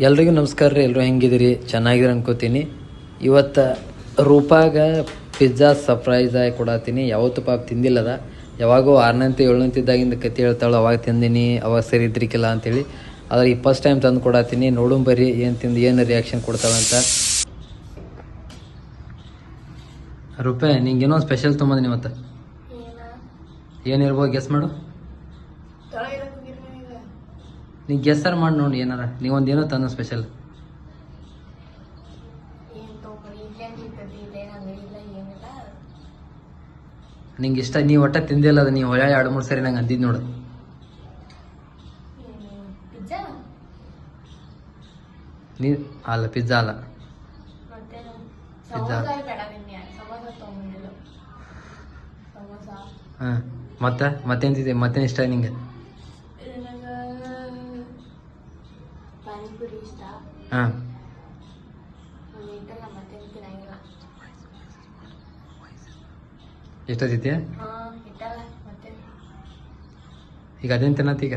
ಎಲ್ರಿಗೂ ನಮಸ್ಕಾರ ರೀ. ಎಲ್ಲರೂ ಹೆಂಗಿದಿರಿ? ಚೆನ್ನಾಗಿದ್ದೀರಿ ಅನ್ಕೋತೀನಿ. ಇವತ್ತು ರೂಪಾಗ ಪಿಜ್ಜಾ ಸರ್ಪ್ರೈಸ್ ಆಗಿ ಕೊಡತ್ತೀನಿ. ಯಾವತ್ತು ಪಾಪ ತಿಂದಿಲ್ಲದ, ಯಾವಾಗೋ 6ನಂತೆ 7ನಂತಿದ್ದಾಗಿಂದ ಕತೆ ಹೇಳ್ತಾಳೆ, ಅವಾಗ ತಿಂದಿನಿ, ಅವಾಗ ಸರಿ ಇದ್ರಿಕಿಲ್ಲ ಅಂಥೇಳಿ. ಆದರೆ ಈ ಫಸ್ಟ್ ಟೈಮ್ ತಂದು ಕೊಡತ್ತೀನಿ. ನೋಡುಂ ಬರ್ರಿ ಏನು ತಿಂದು ಏನು ರಿಯಾಕ್ಷನ್ ಕೊಡ್ತಾಳಂತ. ರೂಪಾಯಿ ನಿಂಗೇನೋ ಸ್ಪೆಷಲ್ ತೊಗೊಂಬಂದಿನಿ ಇವತ್ತು. ಏನಿರ್ಬೋದು ಗೆಸ್ ಮಾಡು. ನೀ ಗೆಸ್ಸರ್ ಮಾಡಿ ನೋಡಿ ಏನಾರ. ನೀವೊಂದೇನೋ ತಂದು ಸ್ಪೆಷಲ್. ನಿಂಗೆ ಇಷ್ಟ, ನೀವು ಒಟ್ಟ ತಿಂದಿಲ್ಲ ಅದು. ನೀವು ಹೊಳ್ಳಿ 2-3 ಸರಿ ನಂಗೆ ಅಂದಿದ್ದು ನೋಡು. ನೀ ಅಲ್ಲ, ಪಿಜ್ಜಾ ಅಲ್ಲ, ಪಿಜ್ಜಾ. ಹಾಂ, ಮತ್ತೇನು ತಿಂತೀವಿ? ಮತ್ತೇನು ಇಷ್ಟ ನಿಂಗೆ? ಹಾಂ, ಎಷ್ಟೊತ್ತಿದ್ಯಾ ಈಗ? ಅದೇನು ತಿನ್ನತ್ತ ಈಗ?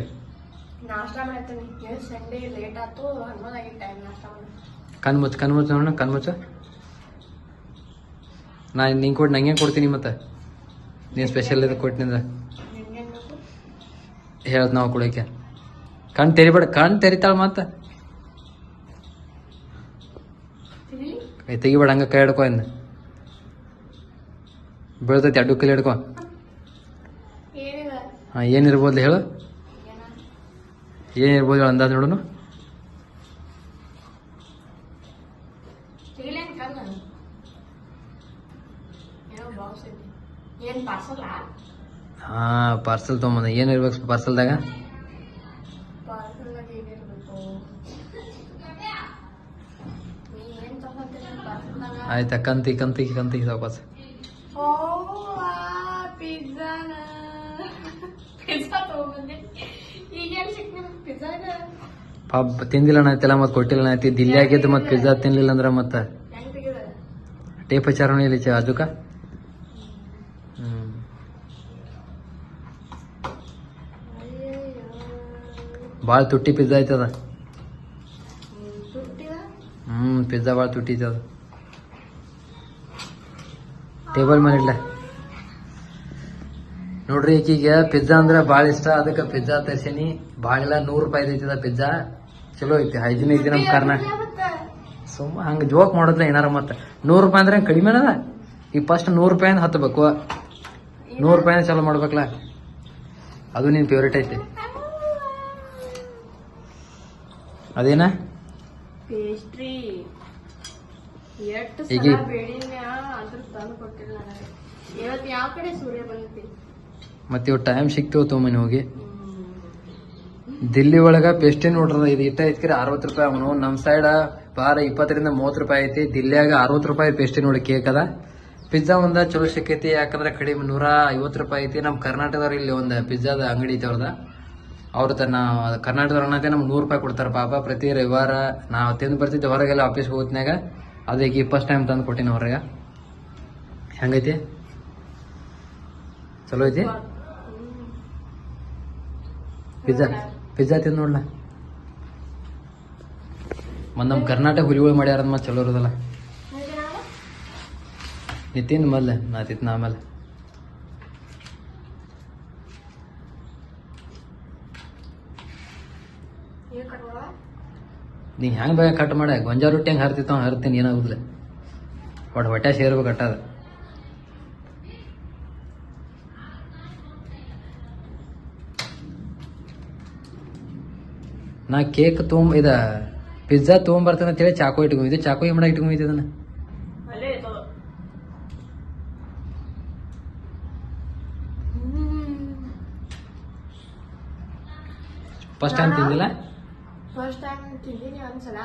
ಕಣ್ಮುಚ್ಚು ನೋಡೋಣ, ಕಣ್ಮುಚ್ಚು. ನಾ ನಿಂಗೆ ಕೊಟ್ಟು ನಂಗೆ ಕೊಡ್ತೀನಿ. ಮತ್ತೆ ನೀನು ಸ್ಪೆಷಲ್ ಇದು ಕೊಟ್ಟಿನಿಂದ ಹೇಳ್ದು ನಾವು ಕೊಡೋಕೆ. ಕಣ್ಣು ತೆರಿಬೇಡ, ಕಣ್ಣು ತೆರಿತಾಳೆ ಮತ್ತೆ. ಕೈ ತೆಗಿಬೇಡ, ಹಂಗೆ ಕೈ ಹಿಡ್ಕೊ. ಇನ್ನು ಬೀಳ್ತೈತಿ, 2 ಕೈ ಹಿಡ್ಕೊ. ಹಾಂ, ಏನಿರ್ಬೋದು ಹೇಳು? ಏನಿರ್ಬೋದು ಹೇಳು, ಅಂದಾಜು ನೋಡೋಣ. ಹಾಂ, ಪಾರ್ಸಲ್ ತೊಗೊಂಬಂದ. ಏನಿರ್ಬೇಕು ಪಾರ್ಸಲ್ದಾಗ? ಆಯ್ತಾ, ಕಂತಿ ಸಾಪಾಸ. ಪಾಪ ತಿಂದಿಲ್ಲ ನಾಯ್ತಿಲ್ಲ, ಮತ್ತೆ ಕೊಟ್ಟಿಲ್ಲ ನಾಯ್ತಿ. ದಿಲ್ಲಿ ಆಗಿದ್ದು ಮತ್ತೆ ಪಿಜ್ಜಾ ತಿನ್ಲಿಲ್ಲ ಅಂದ್ರೆ ಮತ್ತೆ ಟೇಪ್ ಹಚ್ಚಾರ ಇಲ್ಲಿ ಅದಕ್ಕ. ಭಾಳ ತುಟ್ಟಿ ಪಿಜ್ಜಾ ಐತದ. ಪಿಜ್ಜಾ ಭಾಳ ತುಟ್ಟಿ ಐತದ. ಟೇಬಲ್ ಮೇಲೆ ಇಡ್ಲ ನೋಡ್ರಿ. ಈಗೀಗ ಪಿಜ್ಜಾ ಅಂದ್ರೆ ಭಾಳ ಇಷ್ಟ, ಅದಕ್ಕೆ ಪಿಜ್ಜಾ ತರ್ಸೀನಿ. ಭಾಳ ಇಲ್ಲ, 100 ರೂಪಾಯಿ ಐತದ ಪಿಜ್ಜಾ. ಚಲೋ ಐತಿ, ಹೈಜಿನ್ ಐತಿ ನಮ್ಮ ಕರ್ನಾಟಕ. ಸುಮ್ಮ ಹಂಗೆ ಜೋಕ್ ಮಾಡೋದ್ರ ಏನಾರ. ಮತ್ತೆ 100 ರೂಪಾಯಿ ಅಂದ್ರೆ ಕಡಿಮೆ ಅದ. ಈಗ ಫಸ್ಟ್ 100 ರೂಪಾಯಿಂದ ಹತ್ತಬೇಕು, 100 ರೂಪಾಯಿಂದ ಚಲೋ ಮಾಡ್ಬೇಕಲ್ಲ. ಅದು ನಿನ್ನ ಫೇವ್ರೇಟ್ ಐತಿ. ಅದೇನ ಈಗ ಮತ್ತೆ ಇವ್ ಟೈಮ್ ಸಿಕ್ತಿವ್ ತೊಗೊಂಬನಿ ಹೋಗಿ. ದಿಲ್ಲಿ ಒಳಗ ಪೇಸ್ಟ್ರಿ ನೋಡ್ರದ, ಇದು ಇಟ್ಟ ಐತ್ಕರಿ 60 ರೂಪಾಯಿ. ಅವನು ನಮ್ಮ ಸೈಡ್ ಬಾರ 20ರಿಂದ 30 ರೂಪಾಯಿ ಐತಿ. ದಿಲ್ಲಿಯಾಗ 60 ರೂಪಾಯಿ ಪೇಸ್ಟ್ರಿ ನೋಡಿ ಕೇಕ್ ಅದ. ಪಿಜ್ಜಾ ಒಂದ ಚಲೋ ಸಿಕ್ಕೈತಿ, ಯಾಕಂದ್ರೆ ಕಡಿಮೆ 150 ರೂಪಾಯಿ ಐತಿ. ನಮ್ಮ ಕರ್ನಾಟಕದವ್ರು ಇಲ್ಲಿ ಒಂದು ಪಿಜ್ಜಾದ ಅಂಗಡಿ ಐತಿ ಅವ್ರದ. ಅವ್ರ ತನ್ನ ಕರ್ನಾಟಕದವ್ರ ಅನ್ನತ್ತೆ ನಮ್ಗೆ 100 ರೂಪಾಯಿ ಕೊಡ್ತಾರೆ ಪಾಪ. ಪ್ರತಿ ರವಿವಾರ ನಾವು ತಿಂದು ಬರ್ತಿದ್ದೆ ಹೊರಗೆಲ್ಲ ಆಫೀಸ್ಗೆ ಹೋಗ್ತಿನಾಗ. ಅದಕ್ಕೆ ಫಸ್ಟ್ ಟೈಮ್ ತಂದು ಕೊಟ್ಟಿನಿ ಹೊರಗೆ. ಹೆಂಗೈತಿ? ಚಲೋ ಐತಿ ಪಿಜ್ಜಾ ತಿಂದು ನೋಡ್ಲ. ಮತ್ತು ನಮ್ಮ ಕರ್ನಾಟಕ ಹುಲಿಗಳು ಮಾಡ್ಯಾರ ಮತ್ತೆ ಚಲೋ ಇರೋದಲ್ಲ. ನೀ ತಿಂದು ಮೊದ್ಲೆ, ನಾ ತಿನ್ನ ಆಮೇಲೆ. ನೀ ಹೆಂಗೆ ಬೇಗ ಕಟ್ ಮಾಡ. ಗೊಂಜಾಳ ರೊಟ್ಟಿ ಹೆಂಗೆ ಹರ್ತಿತ್ತು ಹರ್ತೀನಿ, ಏನಾಗುದಿಲ್ಲ. ಹೊಟ್ಟೆ ಸೇರ್ಬೇಕು ಕಟ್ಟದ. ನಾ ಕೇಕ್ ಪಿಜ್ಜಾ ತೊಗೊಂಬರ್ತೇನೆ ಅಂತೇಳಿ ಚಾಕು ಇಟ್ಕೊಂಡಿದ್ದೆ. ಚಾಕು ಏನ್ ಮಾಡಕ್ಕೆ ಇಟ್ಕೊಂಡಿದ್ದೆ ಅದನ್ನ? ಫಸ್ಟ್ ಟೈಮ್ ತಿಂದಿಲ್ಲ? ಫಸ್ಟ್ ಟೈಮ್ ತಿಂದಿನಿ ಒಂದ್ಸಲ.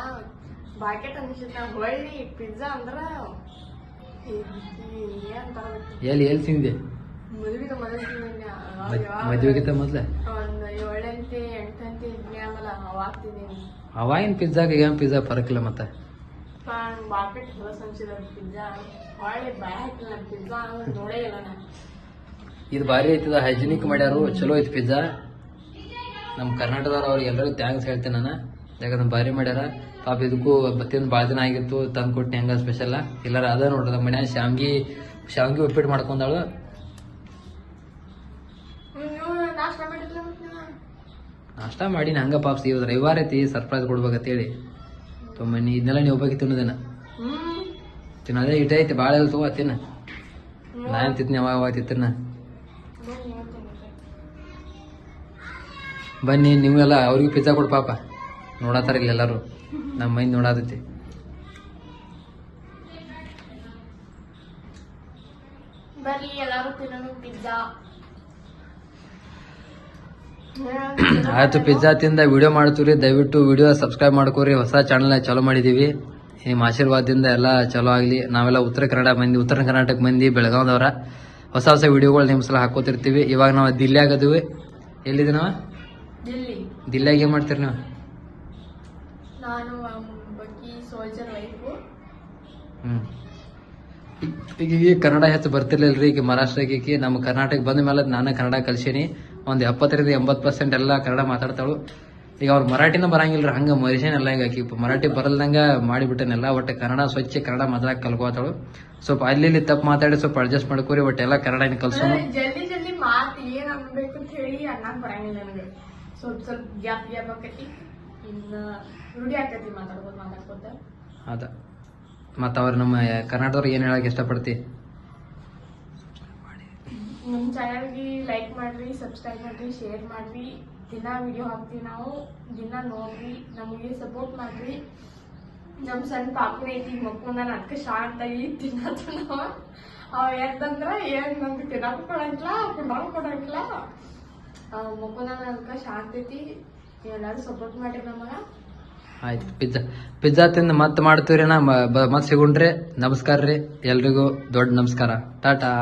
ಬಾಕೆಟ್ ಅನಿಸುತ್ತೆ ಹೊಳ್ಳಿ ಪಿಜ್ಜಾ ಅಂದ್ರ ಎಲ್ಲಿ ತಿಂದೆ? ಮದುವೆಗಿಂತ ಮೊದ್ಲೆ ಒಂದು 7 8 ಇದ್ನಿ. ಆಮೇಲೆ ಅವಾಗ ತಿಂದಿನಿ. ಅವಾಗಿನ ಪಿಜ್ಜಾಗ ಏನ್ ಪಿಜ್ಜಾ ಫರಕಿಲ್ಲ. ಮತ್ತೆ ಬಾಕೆಟ್ ಹೊಲಸ ಅನ್ಸಿದ ಪಿಜ್ಜಾ. ಹೊಳ್ಳಿ ಬಾಯ್ ಹಾಕಿಲ್ಲ ಪಿಜ್ಜಾ ನೋಡೇ ಇಲ್ಲ ನಾ. ಇದು ಭಾರಿ ಐತದ, ಹೈಜಿನಿಕ್ ಮಾಡ್ಯಾರು, ಚಲೋ ಐತಿ ಪಿಜ್ಜಾ. ನಮ್ಮ ಕರ್ನಾಟಕದವ್ರು ಅವ್ರಿಗೆ ಎಲ್ಲರಿಗೂ ಥ್ಯಾಂಕ್ಸ್ ಹೇಳ್ತೇನೆ ನಾನು. ಯಾಕಂದ್ರೆ ಭಾರಿ ಮಾಡ್ಯಾರ ಪಾಪ ಇದಕ್ಕೂ ಬತ್ತಿನ ಭಾಳ ದಿನ ಆಗಿತ್ತು ತಂದು ಕೊಟ್ಟಿನಿ ಹಂಗ ಸ್ಪೆಷಲ್ ಎಲ್ಲಾರ ಅದ ನೋಡ್ರಿ ನಮ್ಮ ಮನ್ಯಾಗ ಶಾವ್ಗಿ ಉಪ್ಪಿಟ್ಟು ಮಾಡ್ಕೊಂಡಾಳು. ನಾಷ್ಟ ಮಾಡಿದ್ಲ ನಾಷ್ಟ ಮಾಡೀನಿ ಹಂಗ ಪಾಪ ಇವತ್ತು ರವಿವಾರ ಐತಿ ಸರ್ಪ್ರೈಸ್ ಕೊಡ್ಬೇಕಂತೇಳಿ ತೊಂಬನ್ನಿ ಇದನ್ನೆಲ್ಲ ನೀವು ಒಬ್ಬಾಕಿ ತಿನ್ನೋದೇನ ತಿನ್ನೋದೇ ಇಟ ಐತಿ ಭಾಳ ಎಲ್ಲ ತಗೋ ತಿನ್ನ ನಾನು ತಿತ್ನಿ ಅವಾಗ ತಿತ್ತನ ಬನ್ನಿ ನೀವೆಲ್ಲ ಅವ್ರಿಗೆ ಪಿಜ್ಜಾ ಕೊಡು ಪಾಪ ನೋಡತ್ತಾರ ಇಲ್ಲ ಎಲ್ಲರೂ ನಮ್ಮ ಮೈಂದ್ ನೋಡಾತೈತಿ. ಬರ್ರಿ ಎಲ್ಲಾರು ತಿನ್ನೋಣ ಪಿಜ್ಜಾ. ಆಯ್ತು ಪಿಜ್ಜಾ ತಿಂದ ವಿಡಿಯೋ ಮಾಡ್ತೀವ್ರಿ, ದಯವಿಟ್ಟು ವಿಡಿಯೋ ಸಬ್ಸ್ಕ್ರೈಬ್ ಮಾಡ್ಕೋರಿ. ಹೊಸ ಚಾನಲ್ ಚಾಲೂ ಮಾಡಿದೀವಿ, ನಿಮ್ಮ ಆಶೀರ್ವಾದದಿಂದ ಎಲ್ಲ ಚಲೋ ಆಗ್ಲಿ. ನಾವೆಲ್ಲ ಉತ್ತರ ಕರ್ನಾಟಕ ಮಂದಿ ಬೆಳಗಾವದವ್ರ ಹೊಸ ಹೊಸ ವಿಡಿಯೋಗಳು ನಿಮ್ಮ ಸಲ ಹಾಕೋತಿರ್ತೀವಿ. ಇವಾಗ ನಾವು ದಿಲ್ಲಿಯಾಗ ಅದೀವಿ. ಎಲ್ಲಿದೆ ನಾವು ದಿಲ್ಲಿಯಾಗ ಏನ್ ಮಾಡ್ತೀರಿ ನೀವು? ನಾನು ಬಗ್ಗಿ ಸೋಲ್ಜರ್ ವೈಫು. ಈಗ ಕನ್ನಡ ಹೆಚ್ಚು ಬರ್ತಿರ್ಲಿಲ್ರಿ. ಈಗ ಮಹಾರಾಷ್ಟ್ರಕ್ಕೆ ನಮ್ಮ ಕರ್ನಾಟಕ ಬಂದ ಮೇಲೆ ನಾನು ಕನ್ನಡ ಕಲ್ಸೀನಿ. ಒಂದು 70% ಎಲ್ಲ ಕನ್ನಡ ಮಾತಾಡ್ತಾಳು. ಈಗ ಅವ್ರು ಮರಾಠಿನ ಬರಂಗಿಲ್ರಿ, ಹಂಗ ಮರಿಸೇನೆಲ್ಲ ಈಗ ಆಕಿ ಮರಾಠಿ ಬರಲ್ದಂಗ ಮಾಡಿಬಿಟ್ಟನೆಲ್ಲ. ಒಟ್ಟು ಕನ್ನಡ ಸ್ವಚ್ಛ ಕನ್ನಡ ಮಾತಾಡಕ್ ಕಲ್ಕೋತಾಳು. ಸ್ವಲ್ಪ ಅಲ್ಲಿ ತಪ್ಪು ಮಾತಾಡಿ ಸ್ವಲ್ಪ ಅಡ್ಜಸ್ಟ್ ಮಾಡ್ಕೋರಿ. ಒಟ್ಟೆಲ್ಲ ಕನ್ನಡ ಕಲ್ಸೋನು. ಜಲ್ದಿ ಮಾತು ಏನ್ ಅನ್ಬೇಕು ಅಂತ ಹೇಳಿ ಅನ್ನಕ್ ಬರಂಗಿಲ್ಲ ನನಗೆ. ಸ್ವಲ್ಪ ಗ್ಯಾಪ್ ಆಕತಿ, ಇನ್ನ ರೂಢಿ ಆಕತಿ ಮಾತಾಡ್ಕೋತ. ಅದ ಮತ್ತ ಅವ್ರ ನಮ್ಮ ಕರ್ನಾಟಕದವ್ರಿಗೆ ಏನ್ ಹೇಳಕ್ ಇಷ್ಟಪಡ್ತಿ? ನಮ್ಮ ಚಾನಲ್ಗೆ ಲೈಕ್ ಮಾಡ್ರಿ, ಸಬ್ಸ್ಕ್ರೈಬ್ ಮಾಡ್ರಿ, ಶೇರ್ ಮಾಡ್ರಿ. ದಿನ ವಿಡಿಯೋ ಹಾಕ್ತೀವಿ ನಾವು, ದಿನ ನೋಡ್ರಿ, ನಮಗೆ ಸಪೋರ್ಟ್ ಮಾಡ್ರಿ. ನಮ್ ಸಣ್ಣ ಪಾಪು ಐತಿ ಮಕ್ಕಳು ನಾನು ಅದಕ್ಕೆ ಶಾಂತಾಗಿ ತಿನ್ನತ್ತವ. ಅವ ಯಾಕಂದ್ರ ಏನ್ ನಮ್ಗೆ ತಿನ್ನಕ್ ಕೊಡಂಗಿಲ್ಲ, ಕುಂಡ್ರಾಕ್ ಕೊಡಂಗಿಲ್ಲ. ಮಕ್ಕಳು ನಾನು ಅದಕ್ಕೆ ಶಾಂತ ಐತಿ. ಎಲ್ಲಾರು ಸಪೋರ್ಟ್ ಮಾಡ್ರಿ ನಮಗ. ಆಯ್ತು ಪಿಜ್ಜಾ ತಿಂದು ಮತ್ತೆ ಮಾಡ್ತೀವ್ರಿ. ನಾ ಮತ್ತೆ ಸಿಗುಣ್ರಿ. ನಮಸ್ಕಾರ ರೀ ಎಲ್ರಿಗೂ, ದೊಡ್ಡ ನಮಸ್ಕಾರ. ಟಾಟಾ.